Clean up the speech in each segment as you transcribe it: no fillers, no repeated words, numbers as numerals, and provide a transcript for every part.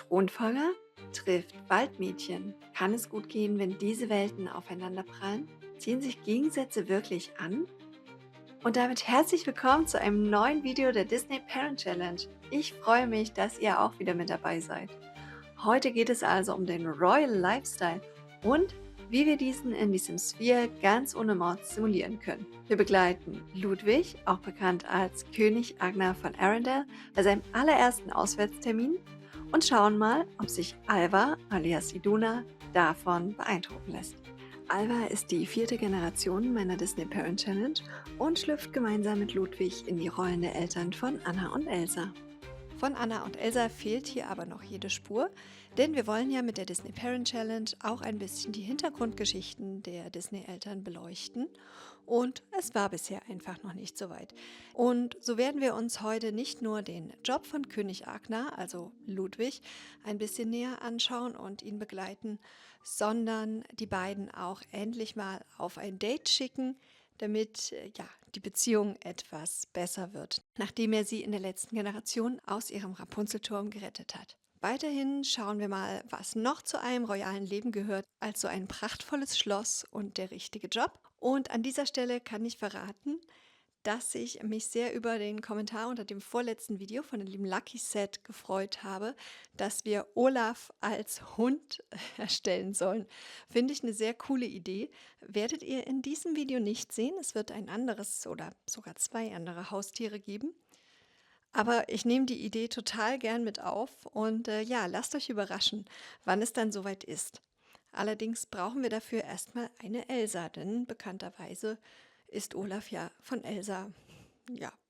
Thronfolger trifft Waldmädchen. Kann es gut gehen, wenn diese Welten aufeinanderprallen? Ziehen sich Gegensätze wirklich an? Und damit herzlich willkommen zu einem neuen Video der Disney Parent Challenge. Ich freue mich, dass ihr auch wieder mit dabei seid. Heute geht es also um den Royal Lifestyle und wie wir diesen in die Sims 4 ganz ohne Mod simulieren können. Wir begleiten Ludwig, auch bekannt als König Agnar von Arendelle, bei seinem allerersten Auswärtstermin und schauen mal, ob sich Alva alias Iduna davon beeindrucken lässt. Alva ist die 4. Generation meiner Disney Parent Challenge und schlüpft gemeinsam mit Ludwig in die Rollen der Eltern von Anna und Elsa. Von Anna und Elsa fehlt hier aber noch jede Spur, denn wir wollen ja mit der Disney Parent Challenge auch ein bisschen die Hintergrundgeschichten der Disney-Eltern beleuchten und es war bisher einfach noch nicht so weit. Und so werden wir uns heute nicht nur den Job von König Agnar, also Ludwig, ein bisschen näher anschauen und ihn begleiten, sondern die beiden auch endlich mal auf ein Date schicken, damit die Beziehung etwas besser wird, nachdem er sie in der letzten Generation aus ihrem Rapunzelturm gerettet hat. Weiterhin schauen wir mal, was noch zu einem royalen Leben gehört, als so ein prachtvolles Schloss und der richtige Job. Und an dieser Stelle kann ich verraten, dass ich mich sehr über den Kommentar unter dem vorletzten Video von der lieben Lucky Set gefreut habe, dass wir Olaf als Hund erstellen sollen. Finde ich eine sehr coole Idee. Werdet ihr in diesem Video nicht sehen. Es wird ein anderes oder sogar 2 andere Haustiere geben. Aber ich nehme die Idee total gern mit auf und lasst euch überraschen, wann es dann soweit ist. Allerdings brauchen wir dafür erstmal eine Elsa, denn bekannterweise ist Olaf ja von Elsa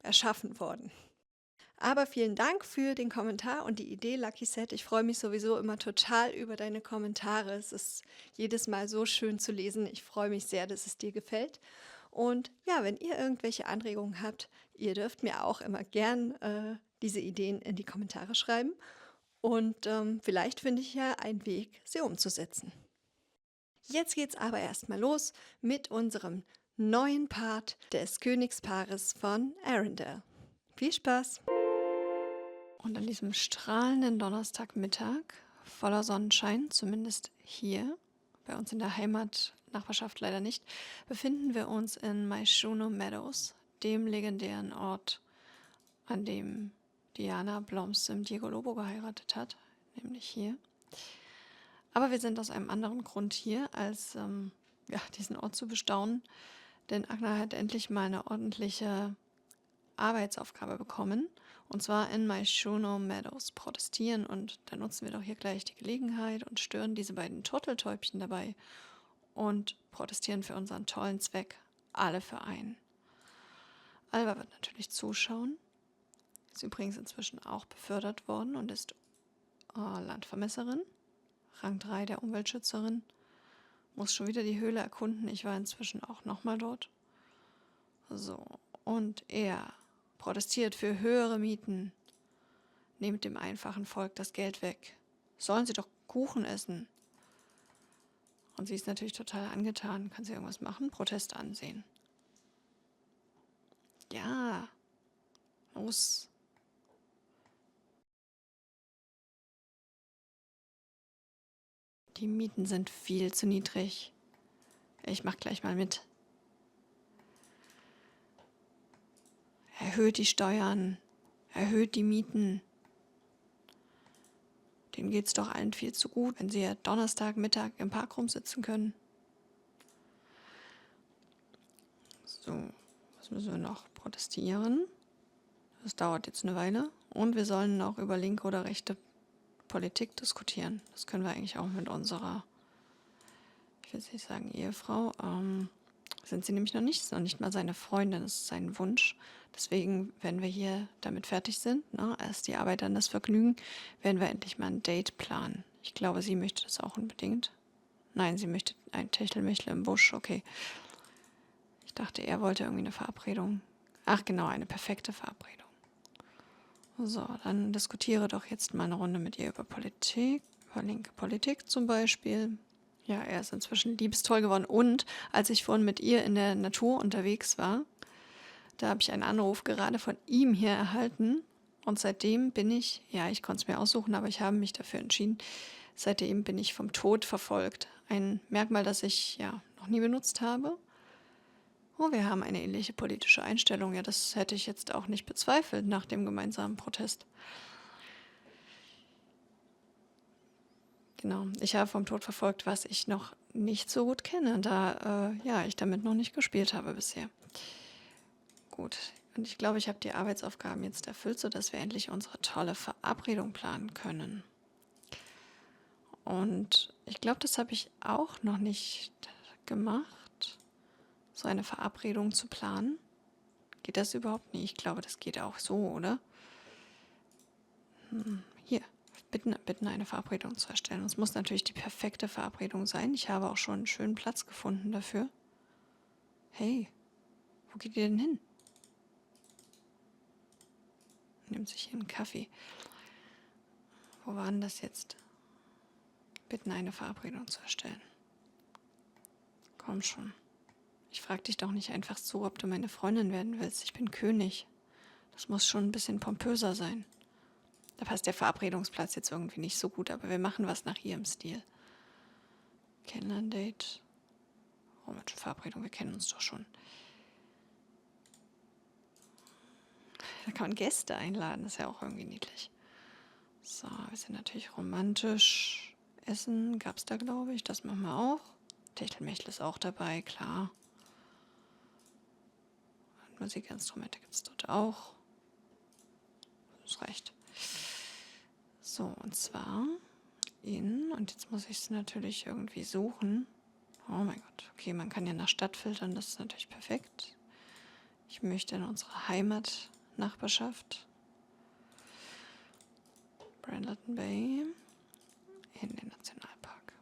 erschaffen worden. Aber vielen Dank für den Kommentar und die Idee, Lucky Set. Ich freue mich sowieso immer total über deine Kommentare. Es ist jedes Mal so schön zu lesen. Ich freue mich sehr, dass es dir gefällt. Und ja, wenn ihr irgendwelche Anregungen habt, ihr dürft mir auch immer gern diese Ideen in die Kommentare schreiben. Und vielleicht finde ich ja einen Weg, sie umzusetzen. Jetzt geht's aber erstmal los mit unserem neuen Part des Königspaares von Arendelle. Viel Spaß! Und an diesem strahlenden Donnerstagmittag, voller Sonnenschein, zumindest hier, bei uns in der Heimatnachbarschaft leider nicht, befinden wir uns in Maishuno Meadows, dem legendären Ort, an dem Diana Blomsim Diego Lobo geheiratet hat, nämlich hier. Aber wir sind aus einem anderen Grund hier, als diesen Ort zu bestaunen, denn Agnar hat endlich mal eine ordentliche Arbeitsaufgabe bekommen, und zwar in Maishuno Meadows protestieren, und da nutzen wir doch hier gleich die Gelegenheit und stören diese beiden Turteltäubchen dabei und protestieren für unseren tollen Zweck, alle für einen. Alva wird natürlich zuschauen, ist übrigens inzwischen auch befördert worden und ist Landvermesserin, Rang 3 der Umweltschützerin, muss schon wieder die Höhle erkunden, ich war inzwischen auch nochmal dort. So, und er protestiert für höhere Mieten, nehmt dem einfachen Volk das Geld weg. Sollen sie doch Kuchen essen. Und sie ist natürlich total angetan. Kann sie irgendwas machen? Protest ansehen. Ja, los. Die Mieten sind viel zu niedrig. Ich mach gleich mal mit. Erhöht die Steuern, erhöht die Mieten. Denen geht's doch allen viel zu gut, wenn sie ja Donnerstagmittag im Park rumsitzen können. So, was müssen wir noch? Protestieren. Das dauert jetzt eine Weile. Und wir sollen noch über linke oder rechte Politik diskutieren. Das können wir eigentlich auch mit unserer, ich will nicht sagen Ehefrau, sind sie nämlich noch nicht. Ist noch nicht mal seine Freundin, das ist sein Wunsch. Deswegen, wenn wir hier damit fertig sind, erst die Arbeit, dann das Vergnügen, werden wir endlich mal ein Date planen. Ich glaube, sie möchte das auch unbedingt. Nein, sie möchte ein Techtelmechtel im Busch, okay. Ich dachte, er wollte irgendwie eine Verabredung. Ach genau, eine perfekte Verabredung. So, dann diskutiere doch jetzt mal eine Runde mit ihr über Politik, über linke Politik zum Beispiel. Ja, er ist inzwischen liebestoll geworden. Und als ich vorhin mit ihr in der Natur unterwegs war, da habe ich einen Anruf gerade von ihm hier erhalten. Und seitdem bin ich, ja, ich konnte es mir aussuchen, aber ich habe mich dafür entschieden, seitdem bin ich vom Tod verfolgt. Ein Merkmal, das ich ja noch nie benutzt habe. Oh, wir haben eine ähnliche politische Einstellung. Ja, das hätte ich jetzt auch nicht bezweifelt nach dem gemeinsamen Protest. Genau, ich habe vom Tod verfolgt, was ich noch nicht so gut kenne, da ja, ich damit noch nicht gespielt habe bisher. Gut, und ich glaube, ich habe die Arbeitsaufgaben jetzt erfüllt, sodass wir endlich unsere tolle Verabredung planen können. Und ich glaube, das habe ich auch noch nicht gemacht, so eine Verabredung zu planen. Geht das überhaupt nicht? Ich glaube, das geht auch so, oder? Hier, bitten eine Verabredung zu erstellen. Es muss natürlich die perfekte Verabredung sein. Ich habe auch schon einen schönen Platz gefunden dafür. Hey, wo geht ihr denn hin? Nimmt sich hier einen Kaffee. Wo war denn das jetzt? Bitten eine Verabredung zu erstellen. Komm schon. Ich frage dich doch nicht einfach so, ob du meine Freundin werden willst. Ich bin König. Das muss schon ein bisschen pompöser sein. Da passt der Verabredungsplatz jetzt irgendwie nicht so gut, aber wir machen was nach ihrem Stil. Kennenlern-Date. Romantische Verabredung, wir kennen uns doch schon. Da kann man Gäste einladen, das ist ja auch irgendwie niedlich. So, wir sind natürlich romantisch. Essen gab es da, glaube ich, das machen wir auch. Techtelmechtel ist auch dabei, klar. Und Musikinstrumente gibt es dort auch. Das reicht. So, und zwar und jetzt muss ich es natürlich irgendwie suchen. Oh mein Gott, okay, man kann ja nach Stadt filtern, das ist natürlich perfekt. Ich möchte in unsere Heimatnachbarschaft. Brandleton Bay in den Nationalpark.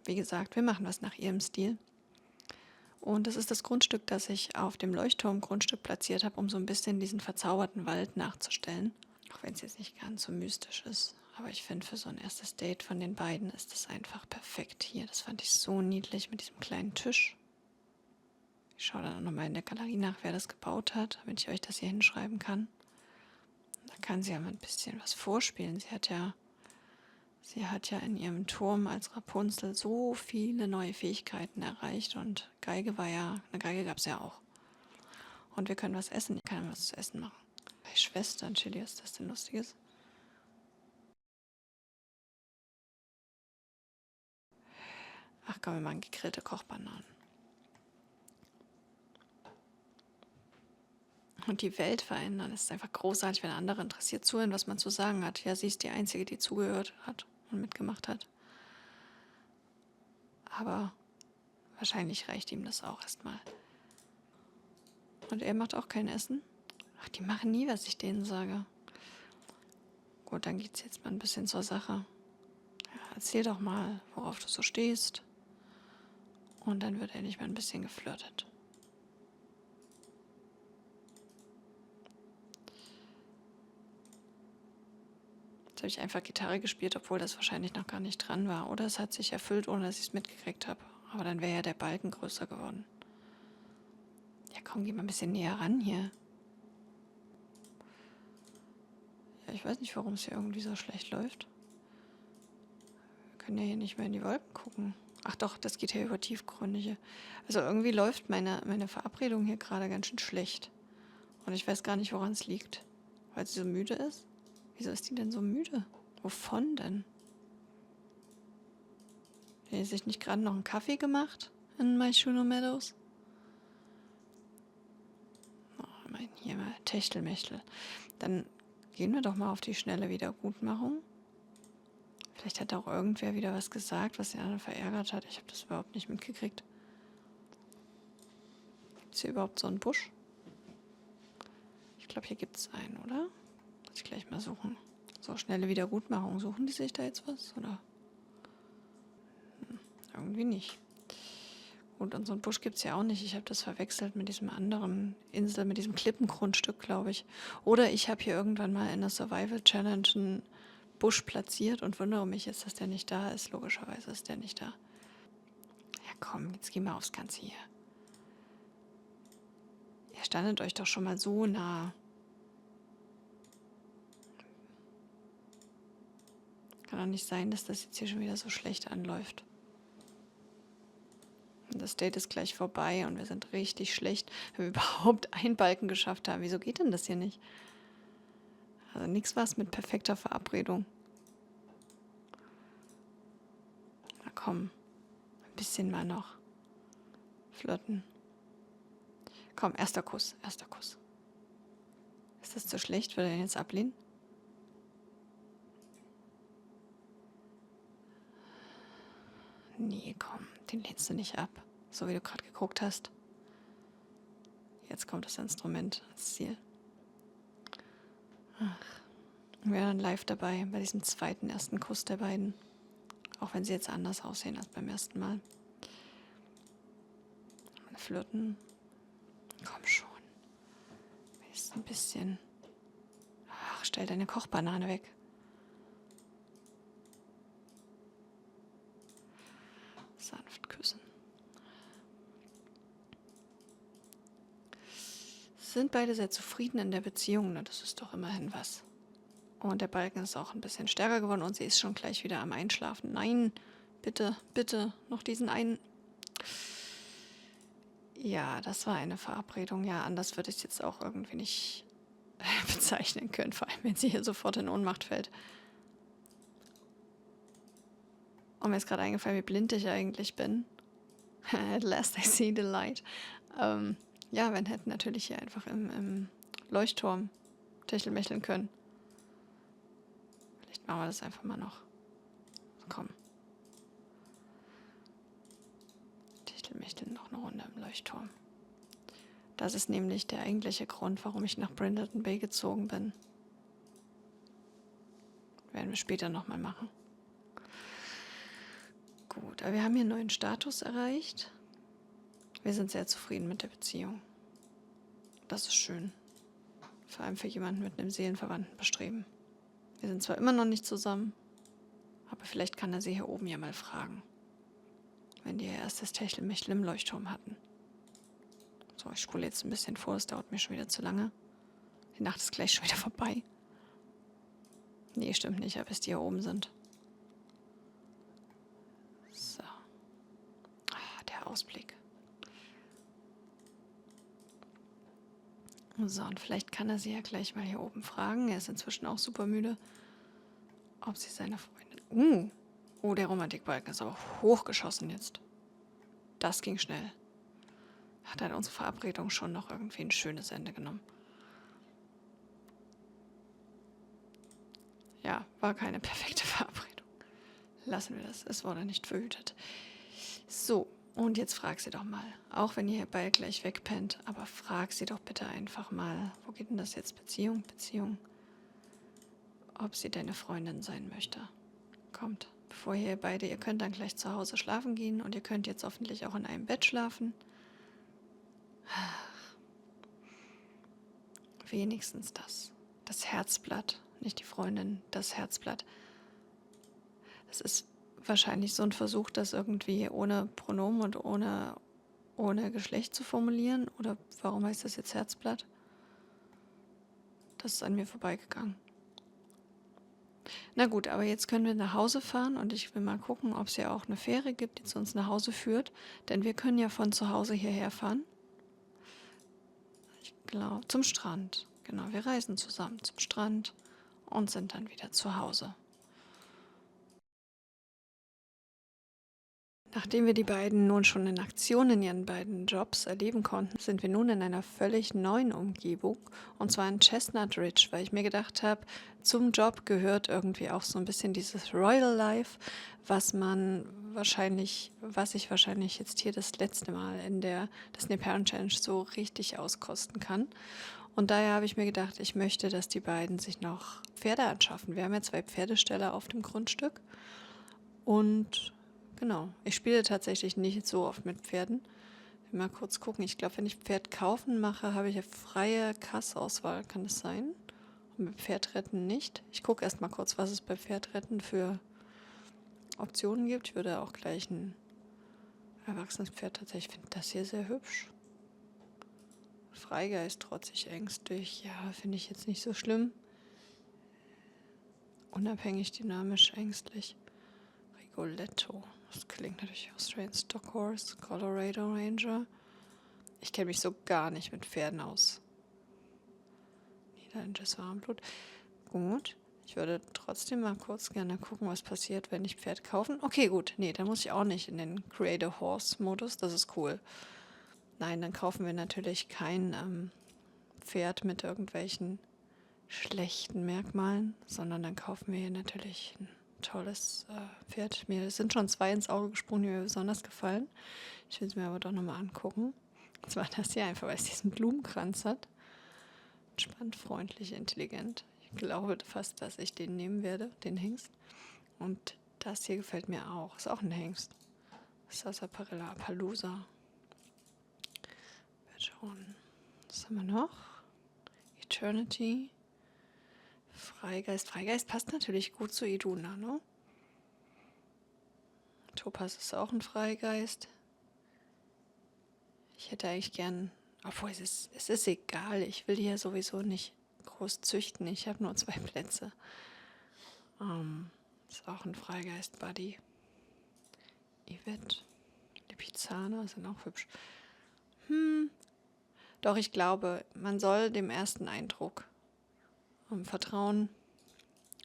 Wie gesagt, wir machen was nach ihrem Stil. Und das ist das Grundstück, das ich auf dem Leuchtturmgrundstück platziert habe, um so ein bisschen diesen verzauberten Wald nachzustellen. Auch wenn es jetzt nicht ganz so mystisch ist. Aber ich finde, für so ein erstes Date von den beiden ist das einfach perfekt hier. Das fand ich so niedlich mit diesem kleinen Tisch. Ich schaue dann auch nochmal in der Galerie nach, wer das gebaut hat, damit ich euch das hier hinschreiben kann. Da kann sie ja mal ein bisschen was vorspielen. Sie hat ja in ihrem Turm als Rapunzel so viele neue Fähigkeiten erreicht und eine Geige gab es ja auch. Und wir können was essen, ich kann was zu essen machen. Bei Schwestern, Chili, ist das denn Lustiges? Ach komm, wir machen gegrillte Kochbananen. Und die Welt verändern, es ist einfach großartig, wenn andere interessiert zuhören, was man zu sagen hat. Ja, sie ist die Einzige, die zugehört hat und mitgemacht hat. Aber wahrscheinlich reicht ihm das auch erstmal. Und er macht auch kein Essen? Ach, die machen nie, was ich denen sage. Gut, dann geht's jetzt mal ein bisschen zur Sache. Ja, erzähl doch mal, worauf du so stehst. Und dann wird endlich mal ein bisschen geflirtet. Jetzt habe ich einfach Gitarre gespielt, obwohl das wahrscheinlich noch gar nicht dran war. Oder es hat sich erfüllt, ohne dass ich es mitgekriegt habe. Aber dann wäre ja der Balken größer geworden. Ja komm, geh mal ein bisschen näher ran hier. Ja, ich weiß nicht, warum es hier irgendwie so schlecht läuft. Wir können ja hier nicht mehr in die Wolken gucken. Ach doch, das geht ja über tiefgründige. Also irgendwie läuft meine Verabredung hier gerade ganz schön schlecht. Und ich weiß gar nicht, woran es liegt. Weil sie so müde ist? Wieso ist die denn so müde? Wovon denn? Hat sie sich nicht gerade noch einen Kaffee gemacht in My Shuno Meadows? Oh, hier mal Techtelmechtel. Dann gehen wir doch mal auf die schnelle Wiedergutmachung. Vielleicht hat auch irgendwer wieder was gesagt, was den anderen verärgert hat. Ich habe das überhaupt nicht mitgekriegt. Gibt es hier überhaupt so einen Busch? Ich glaube, hier gibt es einen, oder? Muss ich gleich mal suchen. So, schnelle Wiedergutmachung. Suchen die sich da jetzt was, oder? Irgendwie nicht. Gut, und so einen Busch gibt es ja auch nicht. Ich habe das verwechselt mit diesem anderen Insel, mit diesem Klippengrundstück, glaube ich. Oder ich habe hier irgendwann mal in der Survival Challenge einen Busch platziert und wundere mich jetzt, dass der nicht da ist. Logischerweise ist der nicht da. Ja komm, jetzt gehen wir aufs Ganze hier. Ihr standet euch doch schon mal so nah. Kann doch nicht sein, dass das jetzt hier schon wieder so schlecht anläuft. Und das Date ist gleich vorbei und wir sind richtig schlecht, wenn wir überhaupt einen Balken geschafft haben. Wieso geht denn das hier nicht? Also nichts was mit perfekter Verabredung. Na komm, ein bisschen mal noch flirten. Komm, erster Kuss, erster Kuss. Ist das zu schlecht? Würde er ihn jetzt ablehnen? Nee, komm, den lehnst du nicht ab. So wie du gerade geguckt hast. Jetzt kommt das Instrument als Ziel. Ach, wir waren live dabei bei diesem ersten Kuss der beiden. Auch wenn sie jetzt anders aussehen als beim ersten Mal. Flirten. Komm schon. Ist ein bisschen. Ach, stell deine Kochbanane weg. Sanft küssen. Sind beide sehr zufrieden in der Beziehung, ne? Das ist doch immerhin was. Und der Balken ist auch ein bisschen stärker geworden und sie ist schon gleich wieder am Einschlafen. Nein, bitte, bitte, noch diesen einen. Ja, das war eine Verabredung. Ja, anders würde ich es jetzt auch irgendwie nicht bezeichnen können, vor allem wenn sie hier sofort in Ohnmacht fällt. Und mir ist gerade eingefallen, wie blind ich eigentlich bin. At last I see the light. Ja, wir hätten natürlich hier einfach im Leuchtturm techtelmecheln können. Vielleicht machen wir das einfach mal noch. Komm. Techtelmechteln noch eine Runde im Leuchtturm. Das ist nämlich der eigentliche Grund, warum ich nach Brindleton Bay gezogen bin. Werden wir später nochmal machen. Gut, aber wir haben hier einen neuen Status erreicht. Wir sind sehr zufrieden mit der Beziehung. Das ist schön. Vor allem für jemanden mit einem seelenverwandten Bestreben. Wir sind zwar immer noch nicht zusammen, aber vielleicht kann er sie hier oben ja mal fragen. Wenn die ihr erstes Techtelmechtel im Leuchtturm hatten. So, ich spule jetzt ein bisschen vor, es dauert mir schon wieder zu lange. Die Nacht ist gleich schon wieder vorbei. Nee, stimmt nicht, bis die hier oben sind. So. Ah, der Ausblick. So, und vielleicht kann er sie ja gleich mal hier oben fragen. Er ist inzwischen auch super müde. Ob sie seine Freundin... Oh, der Romantikbalken ist aber hochgeschossen jetzt. Das ging schnell. Hat halt unsere Verabredung schon noch irgendwie ein schönes Ende genommen. Ja, war keine perfekte Verabredung. Lassen wir das. Es wurde nicht verhütet. So, und jetzt frag sie doch mal. Auch wenn ihr hier bald gleich wegpennt, aber frag sie doch bitte einfach mal. Wo geht denn das jetzt? Beziehung? Ob sie deine Freundin sein möchte. Kommt, bevor ihr beide, ihr könnt dann gleich zu Hause schlafen gehen und ihr könnt jetzt hoffentlich auch in einem Bett schlafen. Wenigstens das. Das Herzblatt, nicht die Freundin, das Herzblatt. Das ist wahrscheinlich so ein Versuch, das irgendwie ohne Pronomen und ohne Geschlecht zu formulieren. Oder warum heißt das jetzt Herzblatt? Das ist an mir vorbeigegangen. Na gut, aber jetzt können wir nach Hause fahren und ich will mal gucken, ob es ja auch eine Fähre gibt, die zu uns nach Hause führt. Denn wir können ja von zu Hause hierher fahren. Ich glaube, zum Strand. Genau, wir reisen zusammen zum Strand und sind dann wieder zu Hause. Nachdem wir die beiden nun schon in Aktion in ihren beiden Jobs erleben konnten, sind wir nun in einer völlig neuen Umgebung, und zwar in Chestnut Ridge, weil ich mir gedacht habe, zum Job gehört irgendwie auch so ein bisschen dieses Royal Life, was ich wahrscheinlich jetzt hier das letzte Mal in der Disney Parent Challenge so richtig auskosten kann. Und daher habe ich mir gedacht, ich möchte, dass die beiden sich noch Pferde anschaffen. Wir haben ja 2 Pferdeställe auf dem Grundstück und genau, ich spiele tatsächlich nicht so oft mit Pferden. Mal kurz gucken. Ich glaube, wenn ich Pferd kaufen mache, habe ich eine freie Kassauswahl. Kann das sein? Und bei Pferdretten nicht. Ich gucke erst mal kurz, was es bei Pferdretten für Optionen gibt. Ich würde auch gleich ein erwachsenes Pferd tatsächlich. Ich finde das hier sehr hübsch. Freigeist, trotzig, ängstlich. Ja, finde ich jetzt nicht so schlimm. unabhängig, dynamisch, ängstlich. Rigoletto. Das klingt natürlich Australian Stock Horse, Colorado Ranger. Ich kenne mich so gar nicht mit Pferden aus. Niederländisches Warmblut. Gut. Ich würde trotzdem mal kurz gerne gucken, was passiert, wenn ich Pferd kaufen. Okay, gut. Nee, dann muss ich auch nicht in den Create a Horse Modus. Das ist cool. Nein, dann kaufen wir natürlich kein Pferd mit irgendwelchen schlechten Merkmalen, sondern dann kaufen wir hier natürlich ein tolles Pferd. Mir sind schon 2 ins Auge gesprungen, die mir besonders gefallen. Ich will es mir aber doch nochmal angucken. Und zwar das hier einfach, weil es diesen Blumenkranz hat. Entspannt, freundlich, intelligent. Ich glaube fast, dass ich den nehmen werde, den Hengst. Und das hier gefällt mir auch. Ist auch ein Hengst. Sarsaparilla Appaloosa. Wir schauen. Was haben wir noch? Eternity. Freigeist. Freigeist passt natürlich gut zu Iduna, ne? Topaz ist auch ein Freigeist. Ich hätte eigentlich gern, obwohl es ist egal, ich will hier sowieso nicht groß züchten, ich habe nur 2 Plätze. Ist auch ein Freigeist-Buddy. Yvette, Lipizzaner sind auch hübsch. Doch ich glaube, man soll dem ersten Eindruck vertrauen.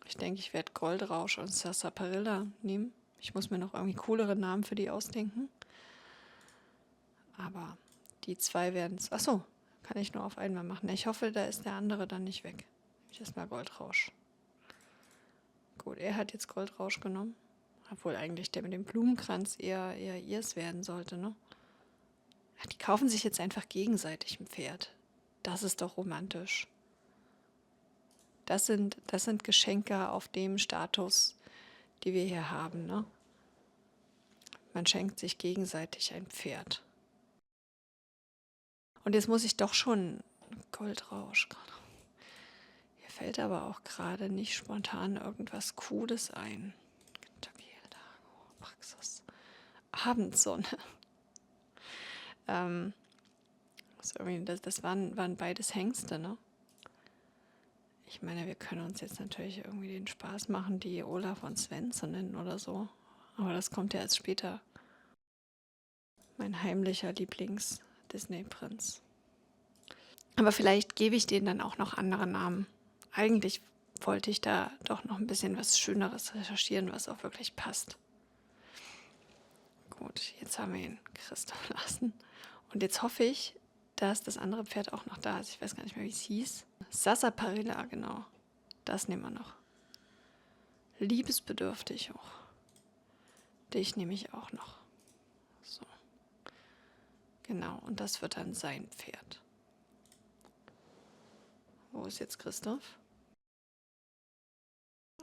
Ich denke, ich werde Goldrausch und Sarsaparilla nehmen. Ich muss mir noch irgendwie coolere Namen für die ausdenken. Aber die 2 werden es. Achso, kann ich nur auf einmal machen. Ich hoffe, da ist der andere dann nicht weg. Ich erstmal Goldrausch. Gut, er hat jetzt Goldrausch genommen. Obwohl eigentlich der mit dem Blumenkranz eher ihrs werden sollte, ne? Ja, die kaufen sich jetzt einfach gegenseitig ein Pferd. Das ist doch romantisch. Das sind Geschenke auf dem Status, die wir hier haben, ne? Man schenkt sich gegenseitig ein Pferd. Und jetzt muss ich doch schon Goldrausch. Mir fällt aber auch gerade nicht spontan irgendwas Cooles ein. Kentucky Hidalgo, Praxis. Abendsonne. Das waren beides Hengste, ne? Ich meine, wir können uns jetzt natürlich irgendwie den Spaß machen, die Olaf und Sven zu nennen oder so. Aber das kommt ja erst später. Mein heimlicher Lieblings-Disney-Prinz. Aber vielleicht gebe ich denen dann auch noch andere Namen. Eigentlich wollte ich da doch noch ein bisschen was Schöneres recherchieren, was auch wirklich passt. Gut, jetzt haben wir ihn Christoph lassen. Und jetzt hoffe ich, dass das andere Pferd auch noch da ist. Ich weiß gar nicht mehr, wie es hieß. Sarsaparilla, genau. Das nehmen wir noch. Liebesbedürftig auch. Dich nehme ich auch noch. So. Genau, und das wird dann sein Pferd. Wo ist jetzt Christoph?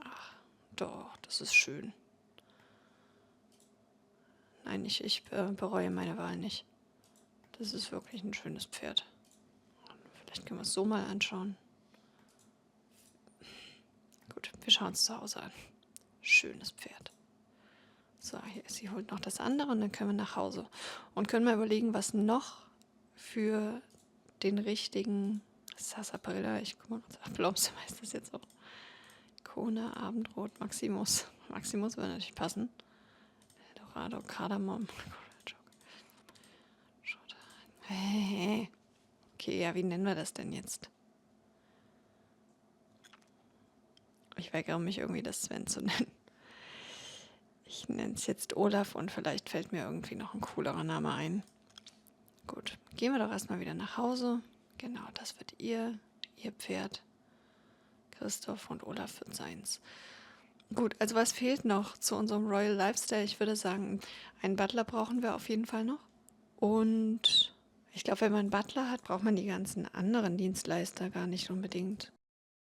Ach, doch, das ist schön. Nein, ich bereue meine Wahl nicht. Das ist wirklich ein schönes Pferd. Vielleicht können wir es so mal anschauen. Gut, wir schauen es zu Hause an. Schönes Pferd. So, hier, sie holt noch das andere und dann können wir nach Hause. Und können mal überlegen, was noch für den richtigen Sarsaparilla, ich guck mal, Blomster heißt das jetzt auch. Kona, Abendrot, Maximus. Maximus würde natürlich passen. Eldorado, Kardamom. Hey. Okay, ja, wie nennen wir das denn jetzt? Ich weigere mich irgendwie, das Sven zu nennen. Ich nenne es jetzt Olaf und vielleicht fällt mir irgendwie noch ein coolerer Name ein. Gut, gehen wir doch erstmal wieder nach Hause. Genau, das wird ihr Pferd. Christoph und Olaf wird seins. Gut, also was fehlt noch zu unserem Royal Lifestyle? Ich würde sagen, einen Butler brauchen wir auf jeden Fall noch. Und ich glaube, wenn man einen Butler hat, braucht man die ganzen anderen Dienstleister gar nicht unbedingt.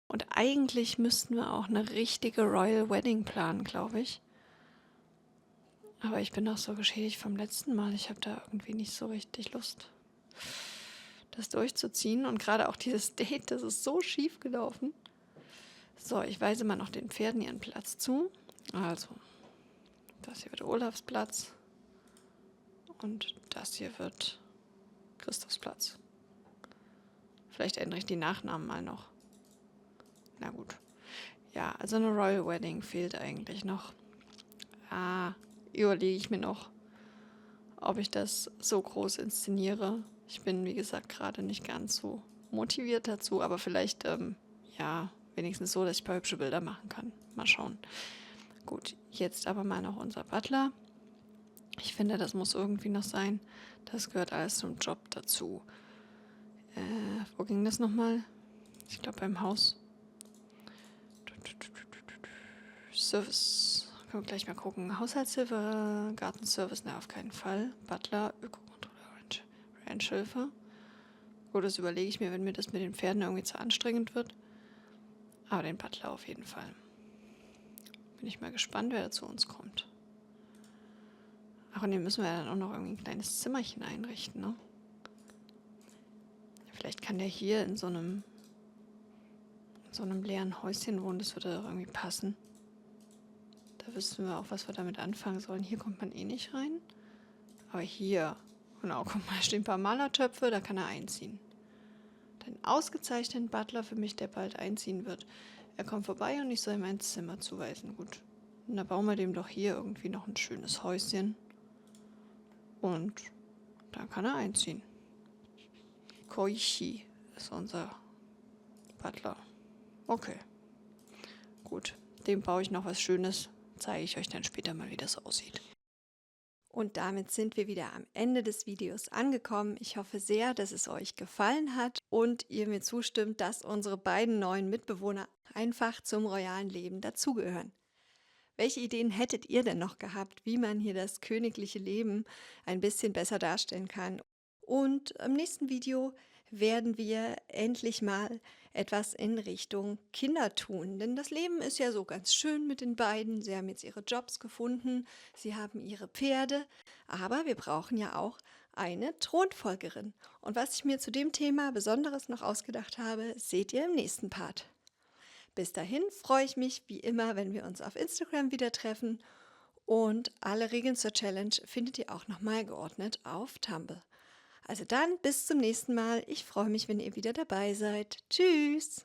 Und eigentlich müssten wir auch eine richtige Royal Wedding planen, glaube ich. Aber ich bin auch so geschädigt vom letzten Mal. Ich habe da irgendwie nicht so richtig Lust, das durchzuziehen. Und gerade auch dieses Date, das ist so schief gelaufen. So, ich weise mal noch den Pferden ihren Platz zu. Also, das hier wird Olafs Platz. Und das hier wird Christophs Platz. Vielleicht ändere ich die Nachnamen mal noch. Na gut. Ja, also eine Royal Wedding fehlt eigentlich noch. Überlege ich mir noch, ob ich das so groß inszeniere. Ich bin, wie gesagt, gerade nicht ganz so motiviert dazu, aber vielleicht, ja, wenigstens so, dass ich ein paar hübsche Bilder machen kann. Mal schauen. Gut, jetzt aber mal noch unser Butler. Ich finde, das muss irgendwie noch sein. Das gehört alles zum Job dazu. Wo ging das nochmal? Ich glaube beim Haus. Service. Können wir gleich mal gucken. Haushaltshilfe, Gartenservice, ne, auf keinen Fall. Butler, Ökokontrolle, Ranchhilfe. Gut, das überlege ich mir, wenn mir das mit den Pferden irgendwie zu anstrengend wird. Aber den Butler auf jeden Fall. Bin ich mal gespannt, wer da zu uns kommt. Ach, und den müssen wir ja dann auch noch irgendwie ein kleines Zimmerchen einrichten, ne? Vielleicht kann der hier in so einem leeren Häuschen wohnen, das würde doch irgendwie passen. Da wissen wir auch, was wir damit anfangen sollen. Hier kommt man eh nicht rein. Aber hier, genau, guck mal, da stehen ein paar Malertöpfe, da kann er einziehen. Den ausgezeichneten Butler für mich, der bald einziehen wird. Er kommt vorbei und ich soll ihm ein Zimmer zuweisen. Gut, und dann bauen wir dem doch hier irgendwie noch ein schönes Häuschen. Und dann kann er einziehen. Koichi ist unser Butler. Okay, gut. Dem baue ich noch was Schönes. Zeige ich euch dann später mal, wie das aussieht. Und damit sind wir wieder am Ende des Videos angekommen. Ich hoffe sehr, dass es euch gefallen hat und ihr mir zustimmt, dass unsere beiden neuen Mitbewohner einfach zum royalen Leben dazugehören. Welche Ideen hättet ihr denn noch gehabt, wie man hier das königliche Leben ein bisschen besser darstellen kann? Und im nächsten Video werden wir endlich mal etwas in Richtung Kinder tun. Denn das Leben ist ja so ganz schön mit den beiden. Sie haben jetzt ihre Jobs gefunden, sie haben ihre Pferde, aber wir brauchen ja auch eine Thronfolgerin. Und was ich mir zu dem Thema Besonderes noch ausgedacht habe, seht ihr im nächsten Part. Bis dahin freue ich mich wie immer, wenn wir uns auf Instagram wieder treffen und alle Regeln zur Challenge findet ihr auch nochmal geordnet auf Tumblr. Also dann bis zum nächsten Mal. Ich freue mich, wenn ihr wieder dabei seid. Tschüss!